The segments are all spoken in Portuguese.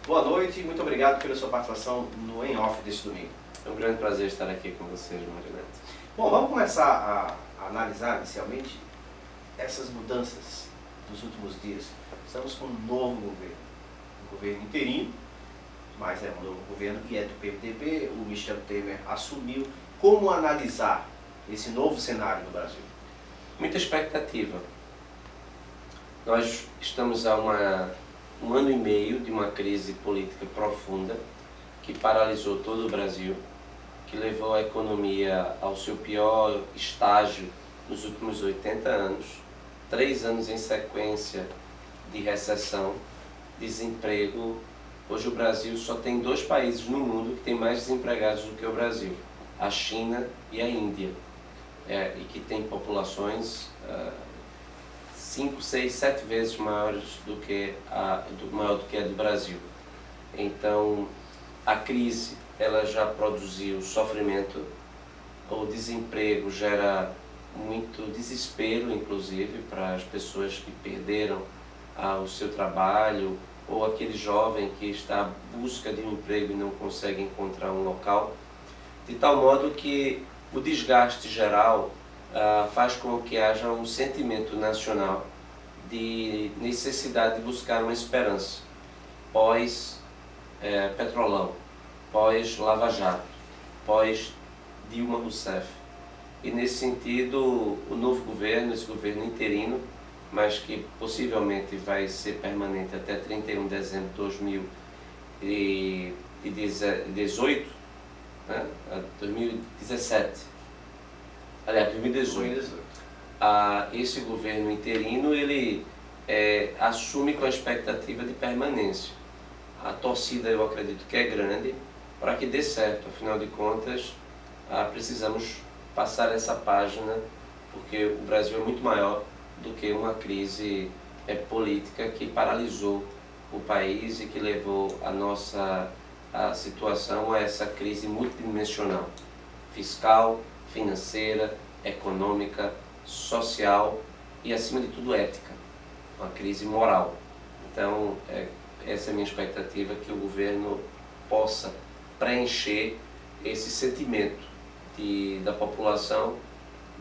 Boa noite e muito obrigado pela sua participação no Em Off deste domingo. É um grande prazer estar aqui com vocês, Marinete. Bom, vamos começar a analisar inicialmente essas mudanças dos últimos dias. Estamos com um novo governo interino, mas é um novo governo que é do PMDB, o Michel Temer assumiu. Como analisar esse novo cenário no Brasil? Muita expectativa. Nós estamos há um ano e meio de uma crise política profunda que paralisou todo o Brasil, que levou a economia ao seu pior estágio nos últimos 80 anos, 3 anos em sequência de recessão, desemprego. Hoje o Brasil só tem 2 países no mundo que têm mais desempregados do que o Brasil, a China e a Índia, e que têm populações 5, 6, 7 vezes maiores do que a do Brasil. Então, a crise ela já produziu sofrimento, o desemprego gera muito desespero, inclusive, para as pessoas que perderam o seu trabalho, ou aquele jovem que está à busca de um emprego e não consegue encontrar um local, de tal modo que o desgaste geral faz com que haja um sentimento nacional de necessidade de buscar uma esperança pós-Petrolão, pós-Lava Jato, pós-Dilma Rousseff. E nesse sentido, o novo governo, esse governo interino, mas que possivelmente vai ser permanente até 31 de dezembro de 2018, né? 2017. Aliás, 2018. Esse governo interino, ele assume com a expectativa de permanência. A torcida, eu acredito que é grande, para que dê certo. Afinal de contas, precisamos passar essa página, porque o Brasil é muito maior do que uma crise política que paralisou o país e que levou a nossa situação a essa crise multidimensional, fiscal, financeira, econômica, social e, acima de tudo, ética, uma crise moral. Então, essa é a minha expectativa, que o governo possa preencher esse sentimento da população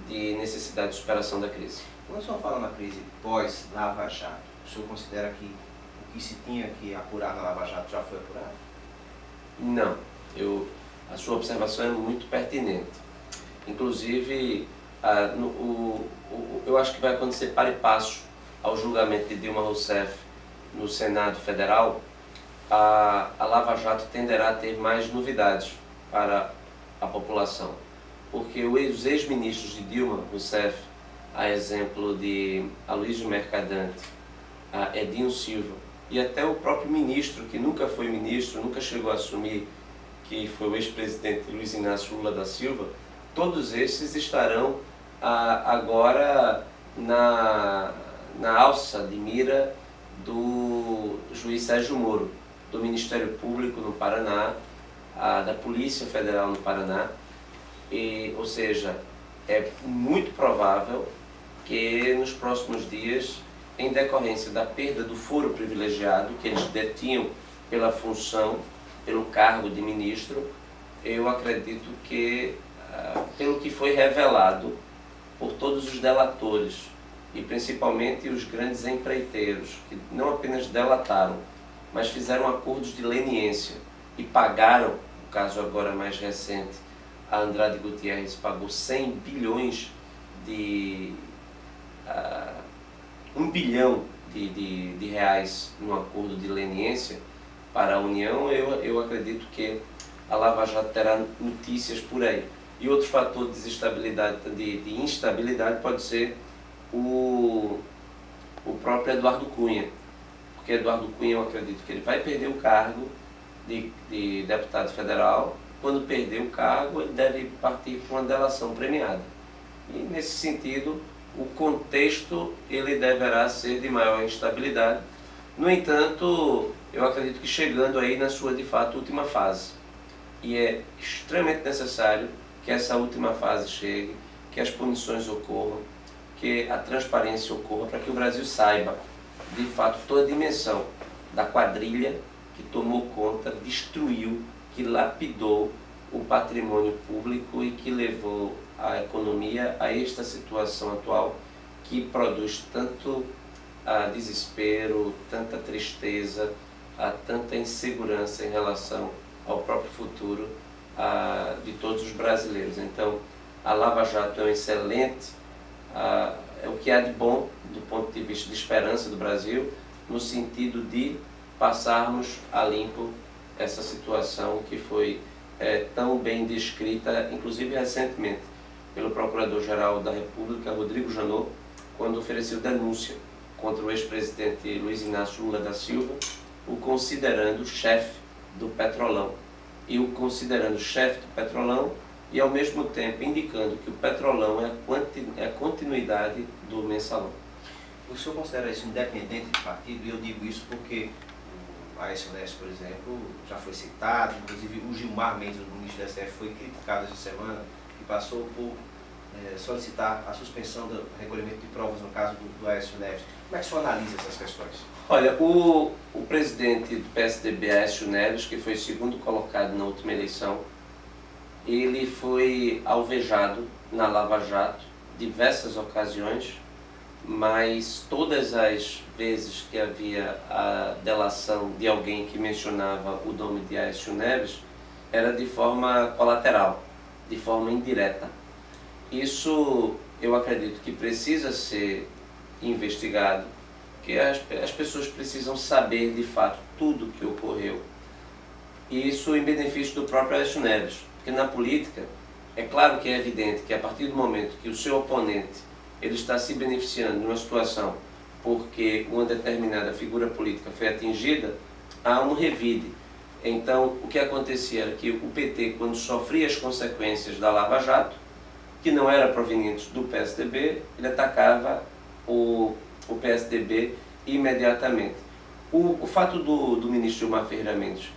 de necessidade de superação da crise. Quando o senhor fala na crise pós-Lava Jato, o senhor considera que o que se tinha que apurar na Lava Jato já foi apurado? Não. A sua observação é muito pertinente. Inclusive, eu acho que vai acontecer para e passo ao julgamento de Dilma Rousseff no Senado Federal. A Lava Jato tenderá a ter mais novidades para a população, porque os ex-ministros de Dilma Rousseff, a exemplo de Aloysio Mercadante, Edinho Silva, e até o próprio ministro, que nunca foi ministro, nunca chegou a assumir, que foi o ex-presidente Luiz Inácio Lula da Silva, todos esses estarão agora na alça de mira do juiz Sérgio Moro, do Ministério Público no Paraná, da Polícia Federal no Paraná. Ou seja, é muito provável que nos próximos dias, em decorrência da perda do foro privilegiado que eles detinham pela função, pelo cargo de ministro, eu acredito que, pelo que foi revelado por todos os delatores, e principalmente os grandes empreiteiros, que não apenas delataram, mas fizeram acordos de leniência e pagaram, o caso agora mais recente, a Andrade Gutierrez pagou 100 bilhões de... 1 bilhão de reais num acordo de leniência para a União. Eu acredito que a Lava Jato terá notícias por aí. E outro fator de desestabilidade, de instabilidade, pode ser o próprio Eduardo Cunha. Porque Eduardo Cunha, eu acredito que ele vai perder o cargo de deputado federal. Quando perder o cargo, ele deve partir para uma delação premiada. E, nesse sentido, o contexto ele deverá ser de maior instabilidade. No entanto, eu acredito que chegando aí na sua, de fato, última fase. E é extremamente necessário que essa última fase chegue, que as punições ocorram, que a transparência ocorra, para que o Brasil saiba, de fato, toda a dimensão da quadrilha que tomou conta, destruiu, que lapidou o patrimônio público e que levou a economia a esta situação atual que produz tanto desespero, tanta tristeza, tanta insegurança em relação ao próprio futuro de todos os brasileiros. Então, a Lava Jato é um excelente, é o que há de bom do ponto de vista de esperança do Brasil, no sentido de passarmos a limpo essa situação que foi tão bem descrita, inclusive recentemente, pelo Procurador-Geral da República, Rodrigo Janot, quando ofereceu denúncia contra o ex-presidente Luiz Inácio Lula da Silva, o considerando chefe do Petrolão. E o considerando chefe do Petrolão e, ao mesmo tempo, indicando que o Petrolão é a continuidade do Mensalão. O senhor considera isso independente de partido? E eu digo isso porque o Aécio Neves, por exemplo, já foi citado, inclusive o Gilmar Mendes, o ministro da STF, foi criticado essa semana e passou por solicitar a suspensão do recolhimento de provas no caso do Aécio Neves. Como é que o senhor analisa essas questões? Olha, o presidente do PSDB, Aécio Neves, que foi segundo colocado na última eleição, ele foi alvejado na Lava Jato diversas ocasiões, mas todas as vezes que havia a delação de alguém que mencionava o nome de Aécio Neves, era de forma colateral, de forma indireta. Isso eu acredito que precisa ser investigado, que as pessoas precisam saber de fato tudo o que ocorreu. E isso em benefício do próprio Aécio Neves, porque na política é claro que é evidente que a partir do momento que o seu oponente ele está se beneficiando de uma situação porque uma determinada figura política foi atingida, há um revide. Então o que acontecia era que o PT, quando sofria as consequências da Lava Jato, que não era proveniente do PSDB, ele atacava o PSDB imediatamente. O fato do ministro Gilmar Ferreira Mendes,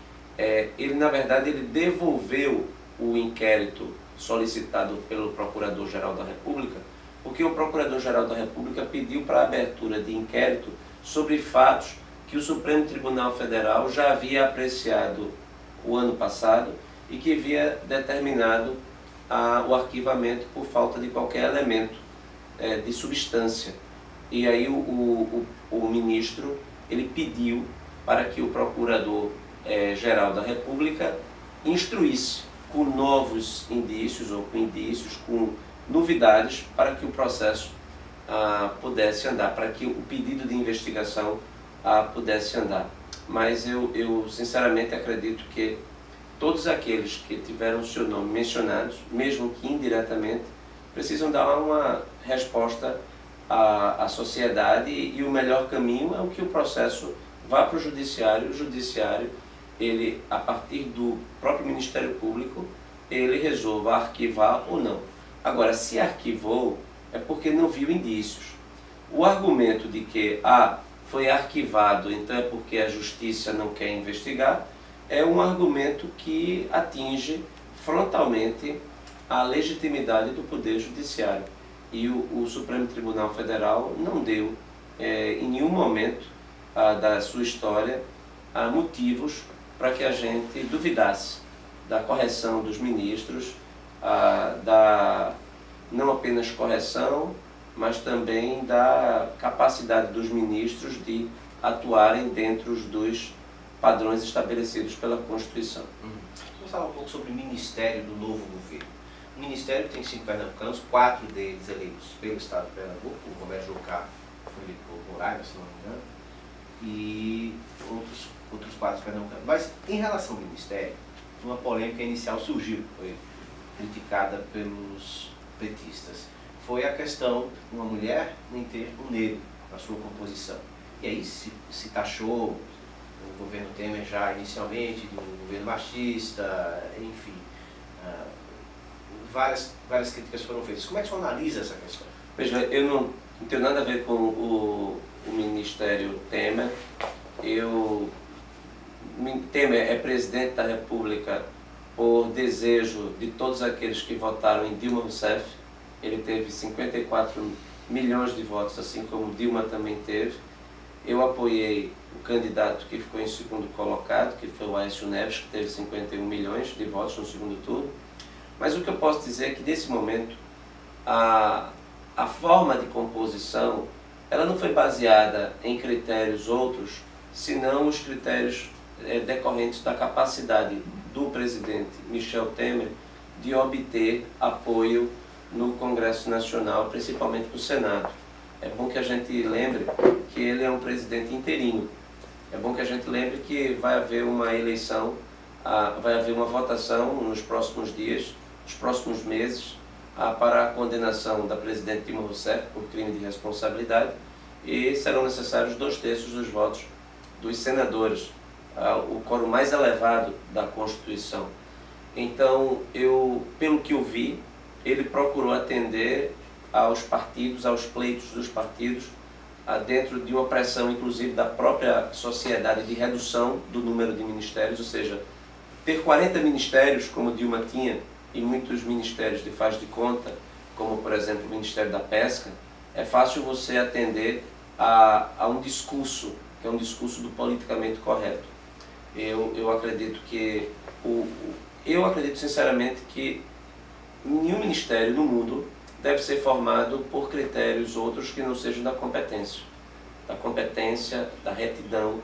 ele na verdade ele devolveu o inquérito solicitado pelo Procurador-Geral da República, porque o Procurador-Geral da República pediu para a abertura de inquérito sobre fatos que o Supremo Tribunal Federal já havia apreciado o ano passado e que havia determinado o arquivamento por falta de qualquer elemento de substância. E aí o ministro ele pediu para que o Procurador-Geral da República instruísse com novos indícios ou com indícios, com novidades para que o processo pudesse andar, para que o pedido de investigação pudesse andar. Mas eu sinceramente acredito que todos aqueles que tiveram o seu nome mencionados, mesmo que indiretamente, precisam dar uma resposta à sociedade e o melhor caminho é o que o processo vá para o judiciário. O judiciário, ele, a partir do próprio Ministério Público, ele resolva arquivar ou não. Agora, se arquivou, é porque não viu indícios. O argumento de que foi arquivado, então é porque a justiça não quer investigar, é um argumento que atinge frontalmente a legitimidade do Poder Judiciário. E o Supremo Tribunal Federal não deu, em nenhum momento da sua história, motivos para que a gente duvidasse da correção dos ministros, não apenas correção, mas também da capacidade dos ministros de atuarem dentro dos padrões estabelecidos pela Constituição. Vamos falar um pouco sobre o Ministério do novo governo. O Ministério tem 5 pernambucanos, 4 deles eleitos pelo Estado de Pernambuco, o Roberto Jucá foi eleito por Roraima, se não me engano, e outros 4 pernambucanos. Mas em relação ao Ministério, uma polêmica inicial surgiu, foi criticada pelos petistas. Foi a questão de uma mulher nem ter um negro na sua composição. E aí se taxou o governo Temer já inicialmente de um governo machista, enfim. Várias críticas foram feitas. Como é que você analisa essa questão? Veja, eu não tenho nada a ver com o Ministério Temer. Temer é presidente da República por desejo de todos aqueles que votaram em Dilma Rousseff. Ele teve 54 milhões de votos, assim como Dilma também teve. Eu apoiei o candidato que ficou em segundo colocado, que foi o Aécio Neves, que teve 51 milhões de votos no segundo turno. Mas o que eu posso dizer é que, nesse momento, a forma de composição ela não foi baseada em critérios outros, senão os critérios decorrentes da capacidade do presidente Michel Temer de obter apoio no Congresso Nacional, principalmente no Senado. É bom que a gente lembre que ele é um presidente interino. É bom que a gente lembre que vai haver uma eleição, vai haver uma votação nos próximos dias, nos próximos meses, para a condenação da presidente Dilma Rousseff por crime de responsabilidade, e serão necessários 2/3 dos votos dos senadores, o quórum mais elevado da Constituição. Então, pelo que eu vi, ele procurou atender aos partidos, aos pleitos dos partidos, dentro de uma pressão, inclusive, da própria sociedade de redução do número de ministérios, ou seja, ter 40 ministérios, como Dilma tinha, e muitos ministérios de faz de conta, como, por exemplo, o Ministério da Pesca, é fácil você atender a um discurso, que é um discurso do politicamente correto. Eu acredito sinceramente que nenhum ministério no mundo deve ser formado por critérios outros que não sejam da competência, da retidão,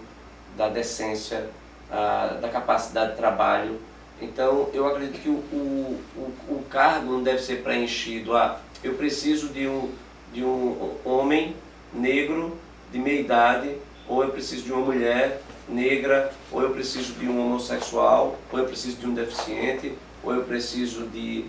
da decência, da capacidade de trabalho. Então, eu acredito que o cargo não deve ser preenchido eu preciso de um homem negro de meia idade, ou eu preciso de uma mulher negra, ou eu preciso de um homossexual, ou eu preciso de um deficiente, ou eu preciso de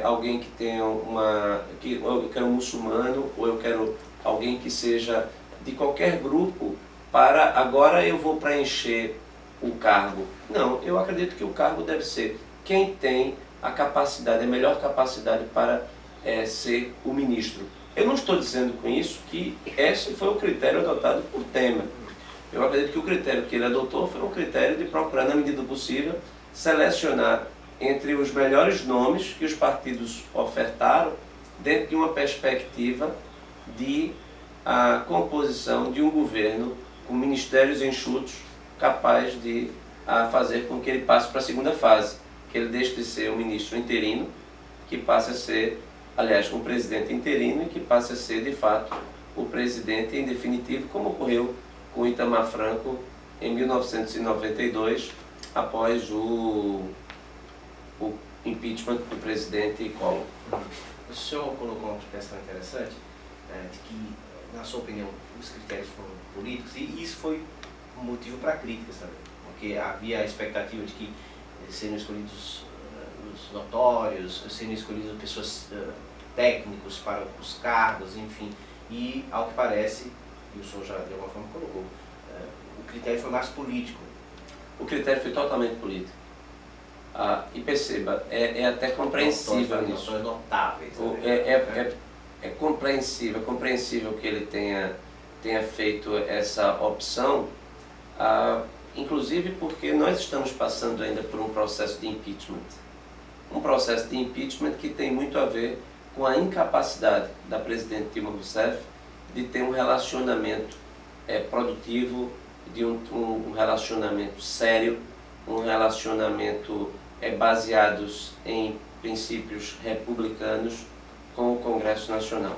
alguém que tenha eu quero um muçulmano, ou eu quero alguém que seja de qualquer grupo, para agora eu vou preencher o cargo. Não, eu acredito que o cargo deve ser quem tem a capacidade, a melhor capacidade para ser o ministro. Eu não estou dizendo com isso que esse foi o critério adotado por Temer. Eu acredito que o critério que ele adotou foi um critério de procurar, na medida do possível, selecionar entre os melhores nomes que os partidos ofertaram, dentro de uma perspectiva de composição de um governo com ministérios enxutos, capaz de fazer com que ele passe para a segunda fase, que ele deixe de ser um ministro interino, que passe a ser, aliás, um presidente interino, e que passe a ser, de fato, o presidente em definitivo, como ocorreu com Itamar Franco em 1992, após o impeachment do presidente Collor. O senhor colocou uma questão interessante, de que, na sua opinião, os critérios foram políticos, e isso foi um motivo para críticas também, porque havia a expectativa de que seriam escolhidos os notórios, seriam escolhidas pessoas técnicos para os cargos, enfim, e ao que parece, e o senhor já de alguma forma colocou, o critério foi mais político. O critério foi totalmente político. E perceba, é até compreensível nisso. Noções notáveis. É compreensível que ele tenha feito essa opção, inclusive porque nós estamos passando ainda por um processo de impeachment. Um processo de impeachment que tem muito a ver com a incapacidade da presidente Dilma Rousseff de ter um relacionamento produtivo, de um relacionamento sério, um relacionamento baseados em princípios republicanos com o Congresso Nacional.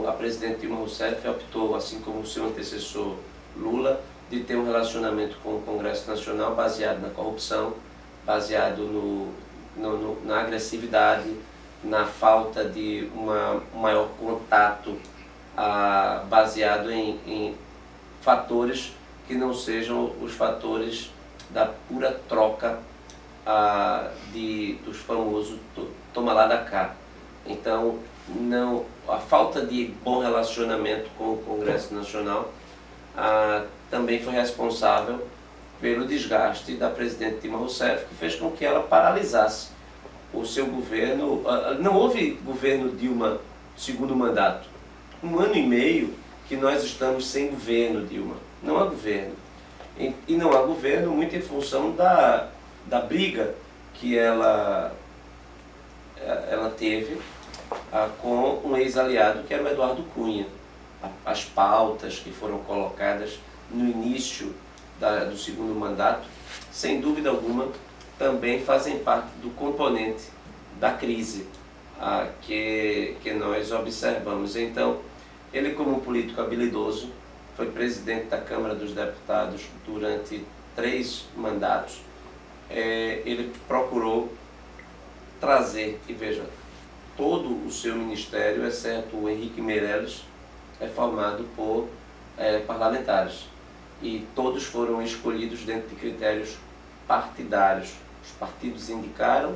A presidente Dilma Rousseff optou, assim como o seu antecessor Lula, de ter um relacionamento com o Congresso Nacional baseado na corrupção, baseado na agressividade, na falta de um maior contato, baseado em fatores que não sejam os fatores da pura troca dos famosos toma lá da cá. Então, a falta de bom relacionamento com o Congresso Nacional também foi responsável pelo desgaste da presidente Dilma Rousseff, que fez com que ela paralisasse o seu governo. Não houve governo Dilma segundo mandato. 1 ano e meio que nós estamos sem governo Dilma. Não há governo. E não há governo muito em função da briga que ela teve com um ex-aliado, que era o Eduardo Cunha. as pautas que foram colocadas no início do segundo mandato, sem dúvida alguma, também fazem parte do componente da crise que nós observamos. Então, ele, como um político habilidoso, foi presidente da Câmara dos Deputados durante 3 mandatos. Ele procurou trazer, e veja, todo o seu ministério, exceto o Henrique Meirelles, é formado por parlamentares. E todos foram escolhidos dentro de critérios partidários. Os partidos indicaram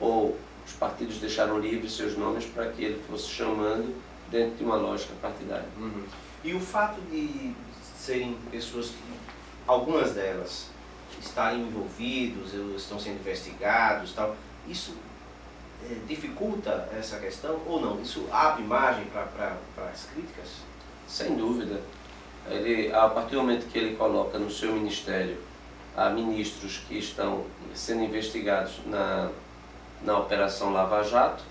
ou os partidos deixaram livres seus nomes para que ele fosse chamando dentro de uma lógica partidária. Uhum. E o fato de serem pessoas que, algumas delas, estarem envolvidos, estão sendo investigados, tal, isso dificulta essa questão ou não? Isso abre margem para as críticas? Sem dúvida. A partir do momento que ele coloca no seu ministério ministros que estão sendo investigados na Operação Lava Jato,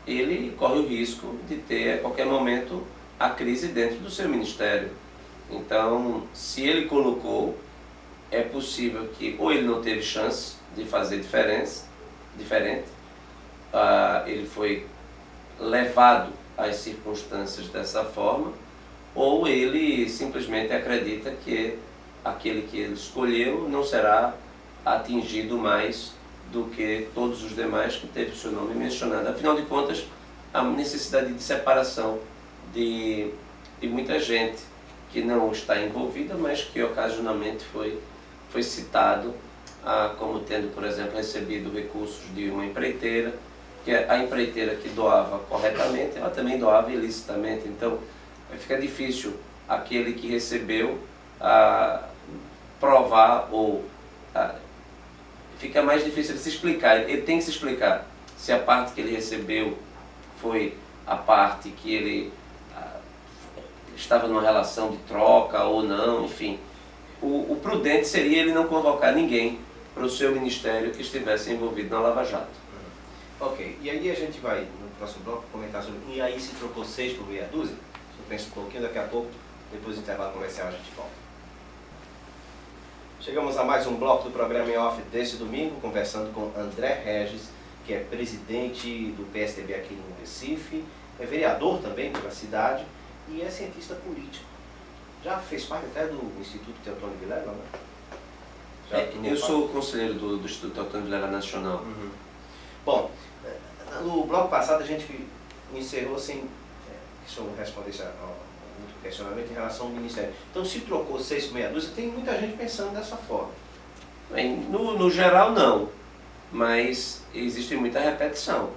ele corre o risco de ter a qualquer momento a crise dentro do seu ministério. Então, se ele colocou, é possível que ou ele não teve chance de fazer diferente, ele foi levado às circunstâncias dessa forma, ou ele simplesmente acredita que aquele que ele escolheu não será atingido mais do que todos os demais que teve o seu nome mencionado. Afinal de contas, há necessidade de separação de muita gente que não está envolvida, mas que ocasionalmente foi citado como tendo, por exemplo, recebido recursos de uma empreiteira, que a empreiteira que doava corretamente, ela também doava ilicitamente. Então, fica difícil aquele que recebeu provar ou fica mais difícil de se explicar. Ele tem que se explicar se a parte que ele recebeu foi a parte que ele estava numa relação de troca ou não, enfim. O prudente seria ele não convocar ninguém para o seu ministério que estivesse envolvido na Lava Jato. Ok, e aí a gente vai, no próximo bloco, comentar sobre... E aí se trocou 6 por meia dúzia? Eu penso um pouquinho, daqui a pouco, depois do intervalo comercial, a gente volta. Chegamos a mais um bloco do programa em off desse domingo, conversando com André Regis, que é presidente do PSDB aqui no Recife, é vereador também pela cidade e é cientista político. Já fez parte até do Instituto Teotônio Vilela, né? Eu sou conselheiro do Instituto Teotônio Vilela Nacional. Uhum. Bom, no bloco passado a gente encerrou sem que o senhor respondesse a outro questionamento em relação ao Ministério. Então, se trocou 6 por meia dúzia, tem muita gente pensando dessa forma. Bem, no geral não, mas existe muita repetição.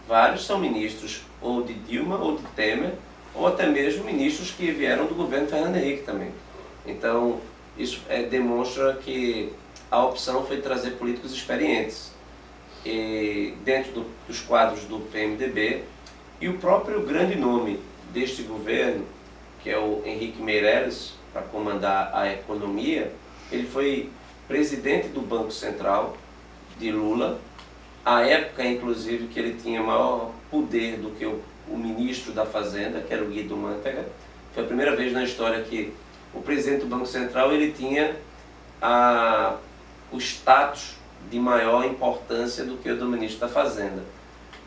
Vários são ministros ou de Dilma ou de Temer, ou até mesmo ministros que vieram do governo Fernando Henrique também. Então, isso demonstra que a opção foi trazer políticos experientes. E dentro dos quadros do PMDB, e o próprio grande nome deste governo, que é o Henrique Meirelles, para comandar a economia, ele foi presidente do Banco Central de Lula, à época inclusive que ele tinha maior poder do que o ministro da Fazenda, que era o Guido Mantega. Foi a primeira vez na história que o presidente do Banco Central ele tinha o status de maior importância do que o do ministro da Fazenda.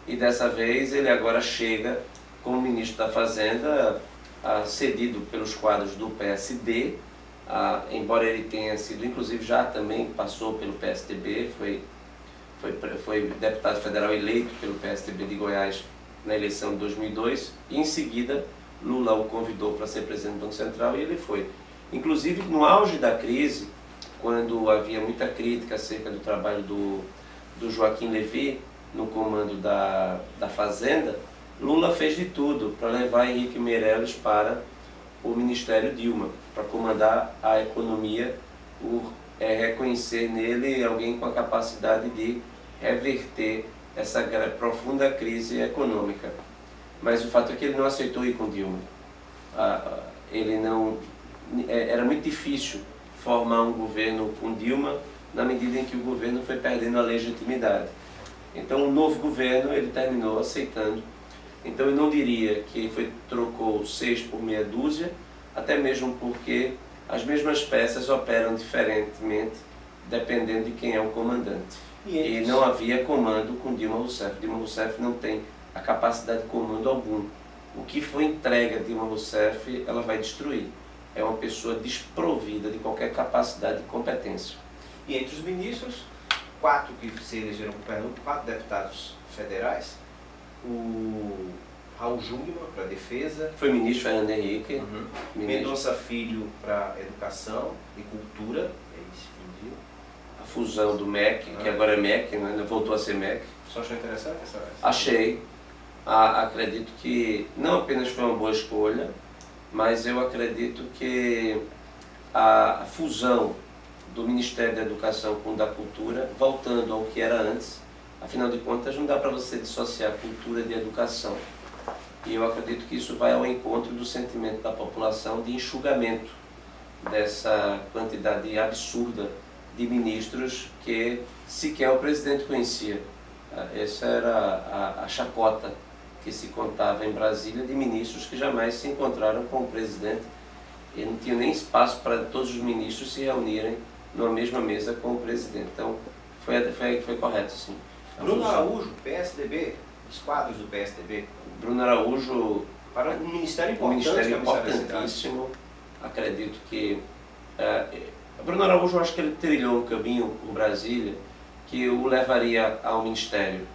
E dessa vez ele agora chega como ministro da Fazenda, cedido pelos quadros do PSD, embora ele tenha sido, inclusive já também passou pelo PSDB, foi deputado federal eleito pelo PSDB de Goiás na eleição de 2002, e em seguida Lula o convidou para ser presidente do Banco Central e ele foi. Inclusive no auge da crise, quando havia muita crítica acerca do trabalho do Joaquim Levy no comando da Fazenda, Lula fez de tudo para levar Henrique Meirelles para o Ministério Dilma, para comandar a economia, reconhecer nele alguém com a capacidade de reverter essa profunda crise econômica. Mas o fato é que ele não aceitou ir com Dilma. Era muito difícil formar um governo com Dilma na medida em que o governo foi perdendo a legitimidade. Então o novo governo ele terminou aceitando Então eu não diria que trocou 6 por meia dúzia, até mesmo porque as mesmas peças operam diferentemente dependendo de quem é o comandante. E não havia comando com Dilma Rousseff. Dilma Rousseff não tem a capacidade de comando algum. O que foi entregue a Dilma Rousseff, ela vai destruir. É uma pessoa desprovida de qualquer capacidade de competência. E entre os ministros, 4 que se elegeram para Pernambuco, 4 deputados federais, o Raul Jungmann para a Defesa, Foi ministro Fernando Henrique, ministro, Mendonça Filho para Educação e Cultura, e aí se fundiu. a fusão do MEC, que agora é MEC, né? Voltou a ser MEC. Só achou interessante essa? Achei, acredito que não apenas foi uma boa escolha, mas eu acredito que a fusão do Ministério da Educação com o da Cultura, voltando ao que era antes, afinal de contas não dá para você dissociar cultura de educação. E eu acredito que isso vai ao encontro do sentimento da população de enxugamento dessa quantidade absurda de ministros que sequer o presidente conhecia. Essa era a chacota que se contava em Brasília de ministros que jamais se encontraram com o presidente e não tinha nem espaço para todos os ministros se reunirem numa mesma mesa com o presidente. Então foi correto, sim. Bruno Araújo, PSDB, os quadros do PSDB. Bruno Araújo, para um ministério um importante, ministério que é o Ministério da Cidade. importantíssimo. Acredito que Bruno Araújo, eu acho que ele trilhou um caminho por Brasília que o levaria ao ministério.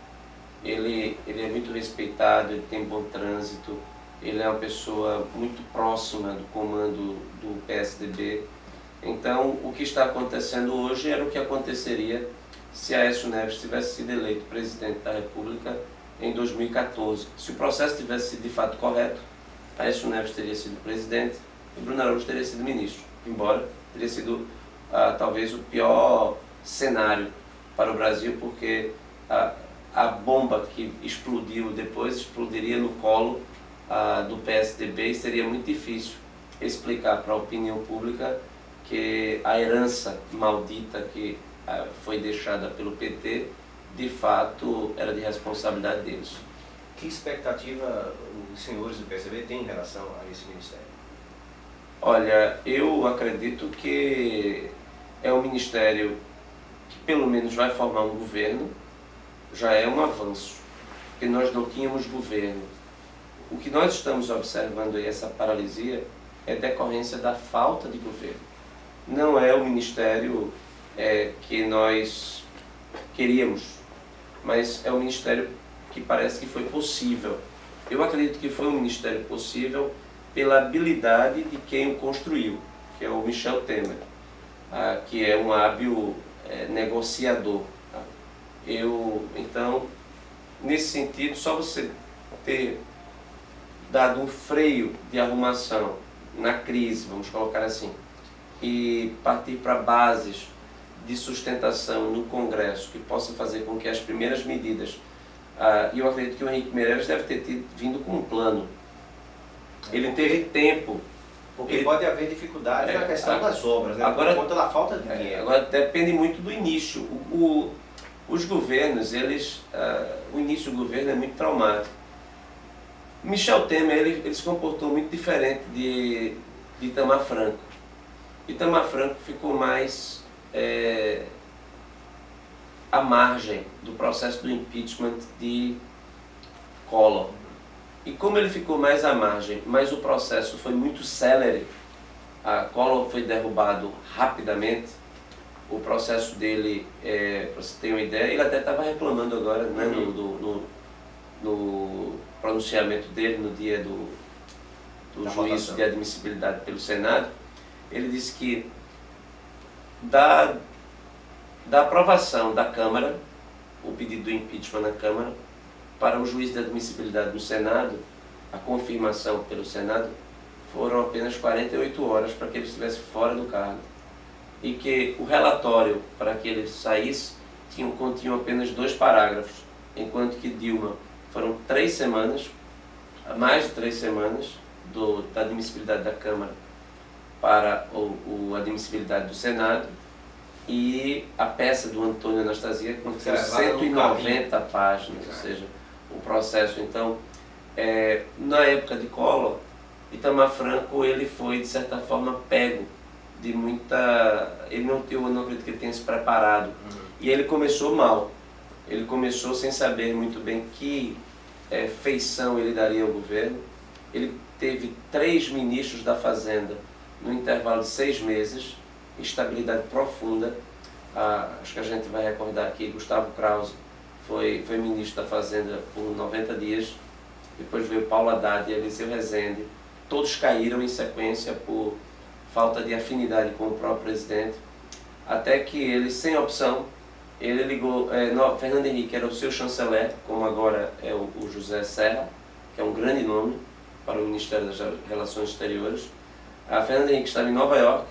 Ele é muito respeitado, ele tem bom trânsito, ele é uma pessoa muito próxima do comando do PSDB. Então, o que está acontecendo hoje era o que aconteceria se Aécio Neves tivesse sido eleito presidente da República em 2014. Se o processo tivesse sido de fato correto, Aécio Neves teria sido presidente e Bruno Araújo teria sido ministro, embora teria sido talvez o pior cenário para o Brasil, porque a bomba que explodiu depois explodiria no colo do PSDB e seria muito difícil explicar para a opinião pública que a herança maldita que foi deixada pelo PT, de fato, era de responsabilidade deles. Que expectativa os senhores do PSDB têm em relação a esse ministério? Olha, eu acredito que é um ministério que pelo menos vai formar um governo, já é um avanço, porque nós não tínhamos governo. O que nós estamos observando aí, essa paralisia, é decorrência da falta de governo. Não é o ministério que nós queríamos, mas é um ministério que parece que foi possível. Eu acredito que foi um ministério possível pela habilidade de quem o construiu, que é o Michel Temer, que é um hábil negociador. Então, nesse sentido, só você ter dado um freio de arrumação na crise, vamos colocar assim, e partir para bases de sustentação no Congresso que possa fazer com que as primeiras medidas, e eu acredito que o Henrique Meirelles deve ter vindo com um plano. Ele teve tempo. Porque pode haver dificuldades na questão das obras, né? Agora, por conta da falta de dinheiro. Agora depende muito do início. Os governos, o início do governo é muito traumático. Michel Temer, ele se comportou muito diferente de Itamar Franco. Itamar Franco ficou mais à margem do processo do impeachment de Collor. E como ele ficou mais à margem, mas o processo foi muito célere, Collor foi derrubado rapidamente, o processo dele, para você ter uma ideia, ele até estava reclamando agora, né, no pronunciamento dele no dia do juízo de admissibilidade pelo Senado. Ele disse que da aprovação da Câmara, o pedido do impeachment na Câmara, para o juízo de admissibilidade no Senado, a confirmação pelo Senado, foram apenas 48 horas para que ele estivesse fora do cargo. E que o relatório, para que ele saísse, continha apenas 2 parágrafos, enquanto que Dilma foram 3 semanas, mais de 3 semanas, da admissibilidade da Câmara para a admissibilidade do Senado, e a peça do Antônio Anastasia contém 190 páginas, ou seja, o processo. Então, Na época de Collor, Itamar Franco ele foi de certa forma pego de muita... eu não acredito que ele tenha se preparado. E ele começou mal. Ele começou sem saber muito bem que feição ele daria ao governo. Ele teve 3 ministros da Fazenda no intervalo de 6 meses, instabilidade profunda. Acho que a gente vai recordar aqui, Gustavo Krause foi ministro da Fazenda por 90 dias, depois veio Paulo Haddad e Eliseu Rezende. Todos caíram em sequência por falta de afinidade com o próprio presidente, até que ele, sem opção, ele ligou, Fernando Henrique era o seu chanceler, como agora é o José Serra, que é um grande nome para o Ministério das Relações Exteriores. A Fernando Henrique estava em Nova York,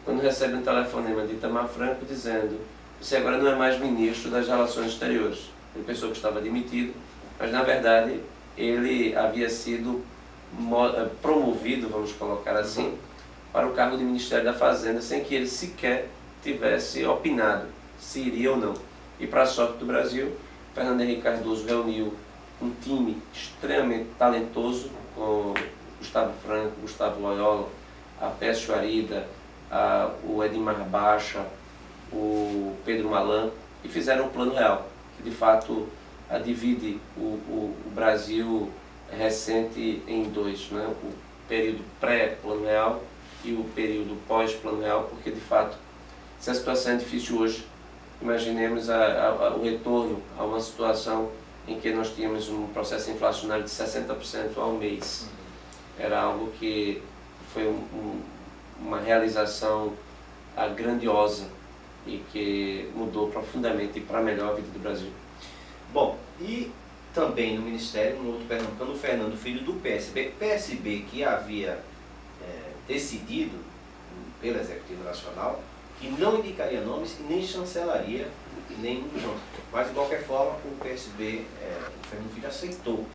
quando recebe um telefonema de Itamar Franco dizendo: você agora não é mais ministro das Relações Exteriores. Ele pensou que estava demitido, mas na verdade ele havia sido promovido, vamos colocar assim, para o cargo de Ministério da Fazenda, sem que ele sequer tivesse opinado se iria ou não. E para a sorte do Brasil, Fernando Henrique Cardoso reuniu um time extremamente talentoso, com Gustavo Franco, Gustavo Loyola, a Pécio Arida, o Edmar Baixa, o Pedro Malan, e fizeram um plano real, que de fato divide o Brasil recente em 2, né? O período pré-plano real e o período pós-plano real, porque de fato, se a situação é difícil hoje, imaginemos o retorno a uma situação em que nós tínhamos um processo inflacionário de 60% ao mês. Era algo que foi uma realização grandiosa e que mudou profundamente para melhor a vida do Brasil. Bom, e também no Ministério, um outro pernambucano, o Fernando Filho, do PSB. PSB que havia decidido pelo Executivo Nacional que não indicaria nomes e nem chancelaria nenhum nome. Mas, de qualquer forma, o PSB, o Fernando Filho aceitou